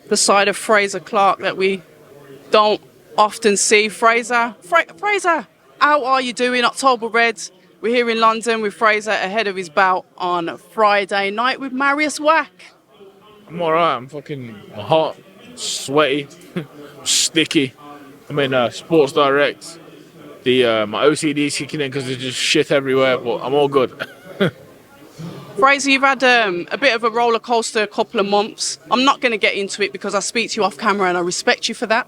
the side of Frazer Clarke that we don't often see. Frazer, Frazer, how are you doing? October Reds. We're here in London with Frazer ahead of his bout on Friday night with Mariusz Wach. I'm alright. I'm fucking hot, sweaty, sticky. I'm in Sports Direct. My OCD's kicking in because there's just shit everywhere, but I'm all good. Frazer, you've had a bit of a roller coaster couple of months. I'm not going to get into it because I speak to you off camera and I respect you for that.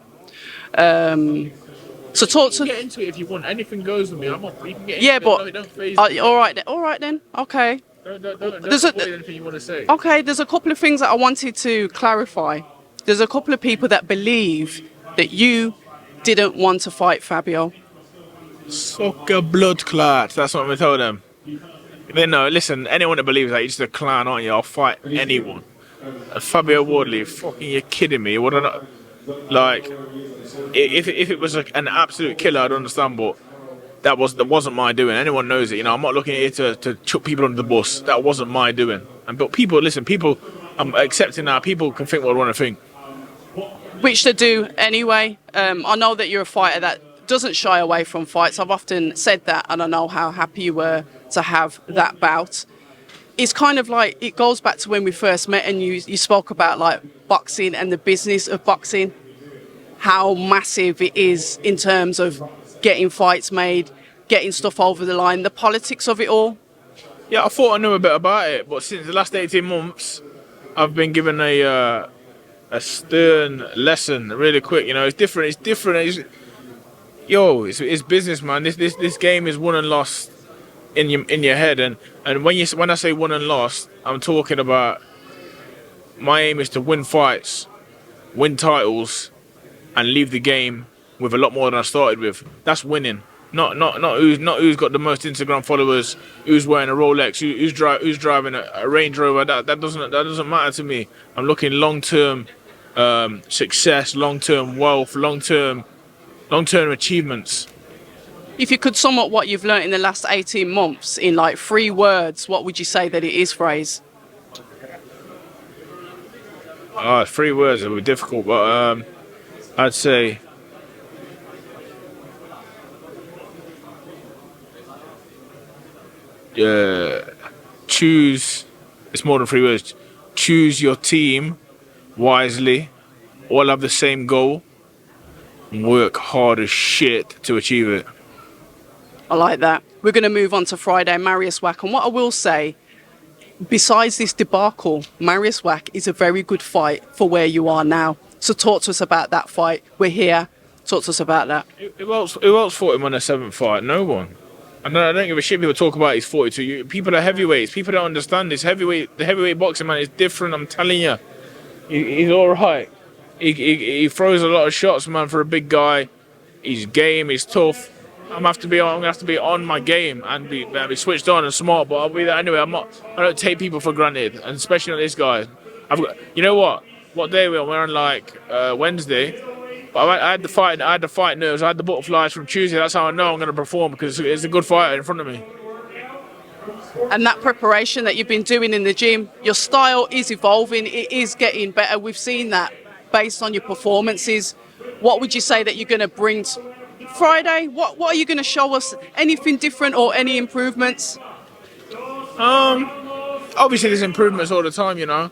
So talk to. Get into it if you want. Anything goes with me. I'm up. You can get into Yeah, it. but Don't phase me. all right then. All right then. Okay. Don't There's avoid anything you want to say. Okay, there's a couple of things that I wanted to clarify. There's a couple of people that believe that you didn't want to fight Fabio. Suck a blood clot. That's what we told them. They know. Listen, anyone that believes that you're just a clown, aren't you? I'll fight anyone. Fabio Wardley, fucking, you're kidding me? What? Like, if it was an absolute killer, I'd understand, but that wasn't my doing. Anyone knows it. You know, I'm not looking at it to chuck people under the bus. That wasn't my doing. But people, listen, I'm accepting now. People can think what they want to think. Which they do anyway. I know that you're a fighter that doesn't shy away from fights. I've often said that, and I know how happy you were to have that bout. It's kind of like, it goes back to when we first met and you spoke about like boxing and the business of boxing, how massive it is in terms of getting fights made, getting stuff over the line, the politics of it all. Yeah, I thought I knew a bit about it, but since the last 18 months, I've been given a stern lesson really quick. You know, it's different. It's business, man. This game is won and lost in your head, and when I say won and lost, I'm talking about my aim is to win fights, win titles, and leave the game with a lot more than I started with. That's winning. Not who's got the most Instagram followers, who's wearing a Rolex, who's driving a Range Rover. That doesn't matter to me. I'm looking long-term success, long-term wealth, long-term achievements. If you could sum up what you've learned in the last 18 months in like 3 words, what would you say that it is, Frazer? 3 words would be difficult, but I'd say choose. It's more than 3 words. Choose your team wisely. All have the same goal. And work hard as shit to achieve it. I like that. We're going to move on to Friday, Mariusz Wach. And what I will say, besides this debacle, Mariusz Wach is a very good fight for where you are now. So talk to us about that fight. We're here. Talk to us about that. Who else fought him on a 7th fight? No one. I don't give a shit. People talk about he's 42. People are heavyweights. People don't understand this. The heavyweight boxing, man, is different. I'm telling you. He's all right. He throws a lot of shots, man, for a big guy. He's game. He's tough. I'm gonna have to be on my game and be switched on and smart. But I'll be there anyway. I don't take people for granted, and especially not this guy. You know what? What day we're on? Like Wednesday. But I had the fight nerves. I had the butterflies from Tuesday. That's how I know I'm going to perform, because it's a good fighter in front of me. And that preparation that you've been doing in the gym, your style is evolving. It is getting better. We've seen that based on your performances. What would you say that you're going to bring Friday? What are you going to show us? Anything different or any improvements? Obviously there's improvements all the time, you know.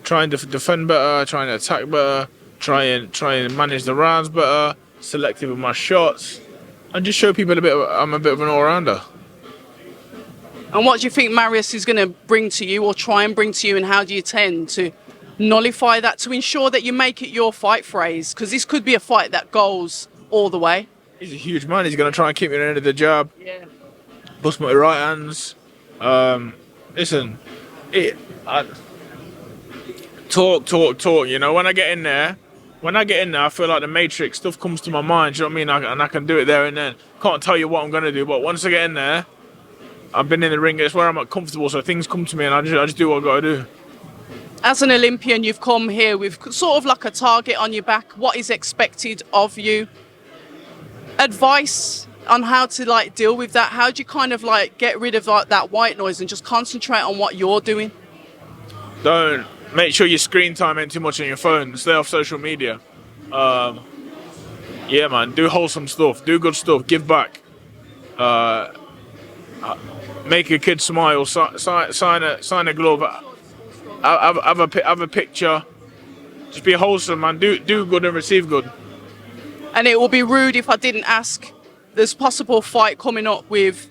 Trying to defend better, trying to attack better, try and manage the rounds better, selective with my shots, and just show people I'm a bit of an all-rounder. And what do you think Mariusz is going to bring to you, or try and bring to you, and how do you tend to nullify that to ensure that you make it your fight, Frazer? Because this could be a fight that goes all the way. He's a huge man. He's going to try and keep me at the end of the jab. Yeah. Bust my right hands. Listen, talk. You know, when I get in there, I feel like the Matrix, stuff comes to my mind. Do you know what I mean? And I can do it there and then. Can't tell you what I'm going to do, but once I get in there, I've been in the ring. It's where I'm comfortable, so things come to me, and I just do what I got to do. As an Olympian, you've come here with sort of like a target on your back. What is expected of you? Advice on how to like deal with that. How do you kind of like get rid of like that white noise and just concentrate on what you're doing? Don't make sure your screen time ain't too much on your phone. Stay off social media. Yeah, man, do wholesome stuff, do good stuff, give back. Make a kid smile, sign a glove, have a picture. Just be wholesome, man. Do good and receive good. And it will be rude if I didn't ask. There's possible fight coming up with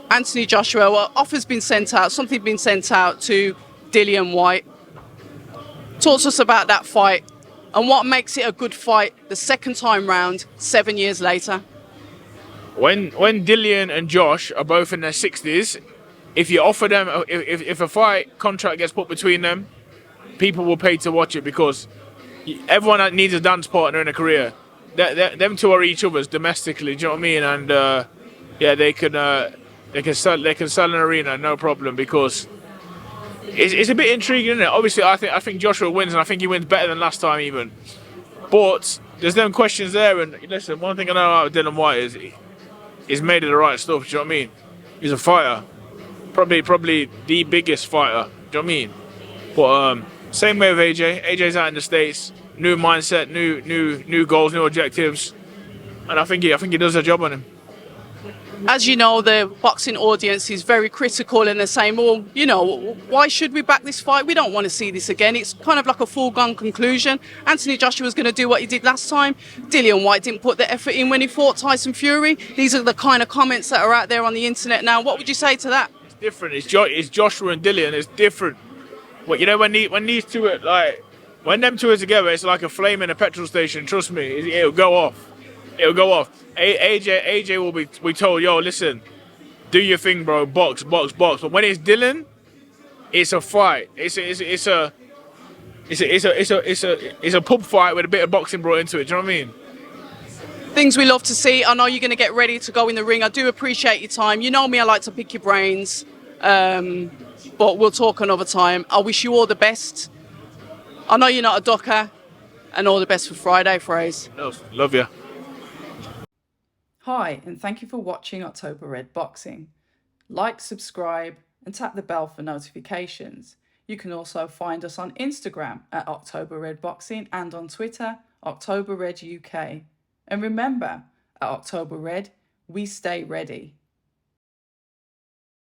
Anthony Joshua. Well, offers been sent out, something been sent out to Dillian Whyte. Talk to us about that fight and what makes it a good fight the second time round, 7 years later. When Dillian and Josh are both in their 60s, if you offer them, if a fight contract gets put between them, people will pay to watch it because everyone needs a dance partner in a career. Them two are each other's domestically. Do you know what I mean? And yeah, they can sell an arena, no problem, because it's a bit intriguing, isn't it? Obviously, I think Joshua wins, and I think he wins better than last time even. But there's them questions there, and listen, one thing I know about Dillian Whyte is he's made of the right stuff. Do you know what I mean? He's a fighter, probably the biggest fighter. Do you know what I mean? But same way with AJ. AJ's out in the States, new mindset, new goals, new objectives, and I think he does a job on him. As you know, the boxing audience is very critical and they're saying, well, you know, why should we back this fight? We don't want to see this again. It's kind of like a foregone conclusion. Anthony Joshua was going to do what he did last time. Dillian Whyte didn't put the effort in when he fought Tyson Fury. These are the kind of comments that are out there on the internet now. What would you say to that? It's different. It's Joshua and Dillian. It's different. But you know, when these two are like, when them two are together, it's like a flame in a petrol station. Trust me, it'll go off. It'll go off. AJ will be told, yo, listen, do your thing, bro. Box. But when it's Dillian, it's a fight. It's a pub fight with a bit of boxing brought into it. Do you know what I mean? Things we love to see. I know you're going to get ready to go in the ring. I do appreciate your time. You know me, I like to pick your brains. But we'll talk another time. I wish you all the best. I know you're not a ducker. And all the best for Friday, Frazer. Love you. Hi, and thank you for watching October Red Boxing. Like, subscribe, and tap the bell for notifications. You can also find us on Instagram at October Red Boxing and on Twitter, October Red UK. And remember, at October Red, we stay ready.